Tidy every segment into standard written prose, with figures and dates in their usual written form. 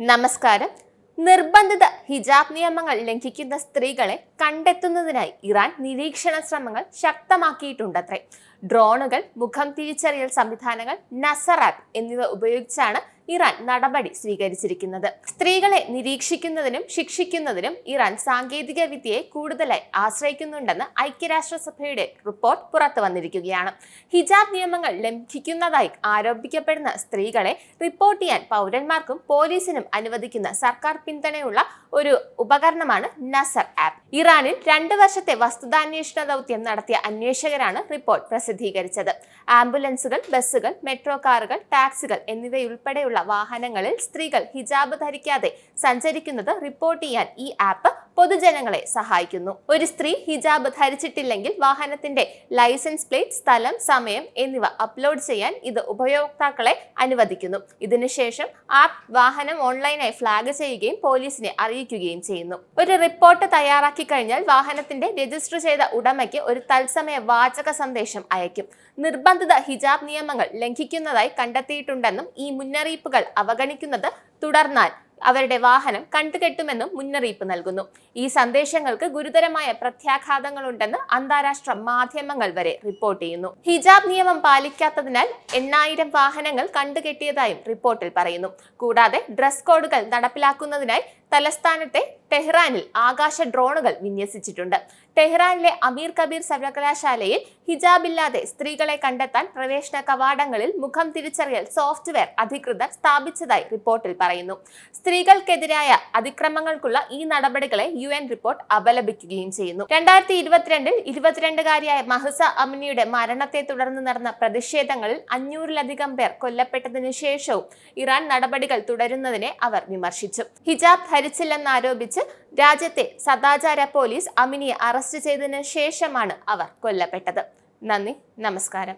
നമസ്കാരം. നിർബന്ധിത ഹിജാബ് നിയമങ്ങൾ ലംഘിക്കുന്ന സ്ത്രീകളെ കണ്ടെത്തുന്നതിനായി ഇറാൻ നിരീക്ഷണ ശ്രമങ്ങൾ ശക്തമാക്കിയിട്ടുണ്ടത്രേ. ഡ്രോണുകൾ, മുഖം തിരിച്ചറിയൽ സംവിധാനങ്ങൾ, നസർ ആപ്പ് എന്നിവ ഉപയോഗിച്ചാണ് ഇറാൻ നടപടി സ്വീകരിച്ചിരിക്കുന്നത്. സ്ത്രീകളെ നിരീക്ഷിക്കുന്നതിനും ശിക്ഷിക്കുന്നതിനും ഇറാൻ സാങ്കേതിക വിദ്യയെ കൂടുതലായി ആശ്രയിക്കുന്നുണ്ടെന്ന് ഐക്യരാഷ്ട്രസഭയുടെ റിപ്പോർട്ട് പുറത്തു വന്നിരിക്കുകയാണ്. ഹിജാബ് നിയമങ്ങൾ ലംഘിക്കുന്നതായി ആരോപിക്കപ്പെടുന്ന സ്ത്രീകളെ റിപ്പോർട്ട് ചെയ്യാൻ പൗരന്മാർക്കും പോലീസിനും അനുവദിക്കുന്ന സർക്കാർ പിന്തുണയുള്ള ഒരു ഉപകരണമാണ് നസർ ആപ്പ്. ഇറാനിൽ 2 വർഷത്തെ വസ്തുതാന്വേഷണ ദൗത്യം നടത്തിയ അന്വേഷകരാണ് റിപ്പോർട്ട് പ്രസിദ്ധീകരിച്ചത്. ആംബുലൻസുകൾ, ബസ്സുകൾ, മെട്രോ കാറുകൾ, ടാക്സികൾ എന്നിവയുൾപ്പെടെയുള്ള വാഹനങ്ങളിൽ സ്ത്രീകൾ ഹിജാബ് ധരിക്കാതെ സഞ്ചരിക്കുന്നത് റിപ്പോർട്ട് ചെയ്യാൻ ഈ ആപ്പ് പൊതുജനങ്ങളെ സഹായിക്കുന്നു. ഒരു സ്ത്രീ ഹിജാബ് ധരിച്ചിട്ടില്ലെങ്കിൽ വാഹനത്തിന്റെ ലൈസൻസ് പ്ലേറ്റ്, സ്ഥലം, സമയം എന്നിവ അപ്ലോഡ് ചെയ്യാൻ ഇത് ഉപയോക്താക്കളെ അനുവദിക്കുന്നു. ഇതിനുശേഷം ആപ്പ് വാഹനം ഓൺലൈനായി ഫ്ലാഗ് ചെയ്യുകയും പോലീസിനെ അറിയിക്കുകയും ചെയ്യുന്നു. ഒരു റിപ്പോർട്ട് തയ്യാറാക്കി കഴിഞ്ഞാൽ വാഹനത്തിന്റെ രജിസ്റ്റർ ചെയ്ത ഉടമയ്ക്ക് ഒരു തത്സമയ വാചക സന്ദേശം അയക്കും. നിർബന്ധിത ഹിജാബ് നിയമങ്ങൾ ലംഘിക്കുന്നതായി കണ്ടെത്തിയിട്ടുണ്ടെന്നും ഈ മുന്നറിയിപ്പുകൾ അവഗണിക്കുന്നത് തുടർന്നാൽ അവരുടെ വാഹനം കണ്ടുകെട്ടുമെന്നും മുന്നറിയിപ്പ് നൽകുന്നു. ഈ സന്ദേശങ്ങൾക്ക് ഗുരുതരമായ പ്രത്യാഘാതങ്ങളുണ്ടെന്ന് അന്താരാഷ്ട്ര മാധ്യമങ്ങൾ വരെ റിപ്പോർട്ട് ചെയ്യുന്നു. ഹിജാബ് നിയമം പാലിക്കാത്തതിനാൽ 8000 വാഹനങ്ങൾ കണ്ടുകെട്ടിയതായും റിപ്പോർട്ടിൽ പറയുന്നു. കൂടാതെ ഡ്രസ് കോഡുകൾ നടപ്പിലാക്കുന്നതിനായി തലസ്ഥാനത്തെ ടെഹ്റാനിൽ ആകാശ ഡ്രോണുകൾ വിന്യസിച്ചിട്ടുണ്ട്. ടെഹ്റാനിലെ അമീർ കബീർ സർവകലാശാലയിൽ ഹിജാബില്ലാതെ സ്ത്രീകളെ കണ്ടെത്താൻ പ്രവേശന കവാടങ്ങളിൽ മുഖം തിരിച്ചറിയൽ സോഫ്റ്റ്വെയർ അധികൃതർ സ്ഥാപിച്ചതായി റിപ്പോർട്ടിൽ പറയുന്നു. സ്ത്രീകൾക്കെതിരായ അതിക്രമങ്ങൾക്കുള്ള ഈ നടപടികളെ UN റിപ്പോർട്ട് അപലപിക്കുകയും ചെയ്യുന്നു. 2022 22-കാരിയായ മഹ്സ അമിനിയുടെ മരണത്തെ തുടർന്ന് നടന്ന പ്രതിഷേധങ്ങളിൽ 500-ലധികം പേർ കൊല്ലപ്പെട്ടതിനു ശേഷവും ഇറാൻ നടപടികൾ തുടരുന്നതിനെ അവർ വിമർശിച്ചു. ഹിജാബ് ധരിച്ചില്ലെന്നാരോപിച്ച് രാജ്യത്തെ സദാചാര പോലീസ് അമിനിയെ അറസ്റ്റ് ചെയ്തതിനു ശേഷമാണ് അവർ കൊല്ലപ്പെട്ടത്. നന്ദി, നമസ്കാരം.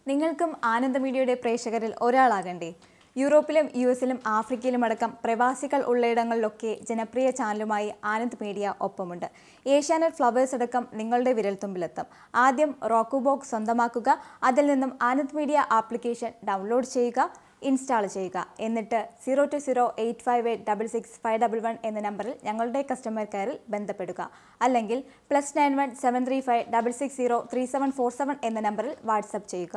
നിങ്ങൾക്കും ആനന്ദ മീഡിയയുടെ പ്രേക്ഷകരിൽ ഒരാളാകണ്ടേ? യൂറോപ്പിലും US-ലും ആഫ്രിക്കയിലും അടക്കം പ്രവാസികൾ ഉള്ളയിടങ്ങളിലൊക്കെ ജനപ്രിയ ചാനലുമായി ആനന്ദ് മീഡിയ ഒപ്പമുണ്ട്. ഏഷ്യാനെറ്റ് ഫ്ലവേഴ്സ് അടക്കം നിങ്ങളുടെ വിരൽത്തുമ്പിലെത്തും. ആദ്യം റോക്കു ബോക്സ് സ്വന്തമാക്കുക. അതിൽ നിന്നും ആനന്ദ് മീഡിയ ആപ്ലിക്കേഷൻ ഡൗൺലോഡ് ചെയ്യുക, ഇൻസ്റ്റാൾ ചെയ്യുക. എന്നിട്ട് 02085866511 എന്ന നമ്പറിൽ ഞങ്ങളുടെ കസ്റ്റമർ കെയറിൽ ബന്ധപ്പെടുക. അല്ലെങ്കിൽ +91 735 660 3747 എന്ന നമ്പറിൽ വാട്സപ്പ് ചെയ്യുക.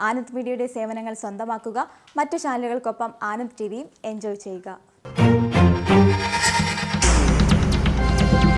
ആനന്ദ് മീഡിയയുടെ സേവനങ്ങൾ സ്വന്തമാക്കുക. മറ്റു ചാനലുകൾക്കൊപ്പം ആനന്ദ് TVയും എൻജോയ് ചെയ്യുക.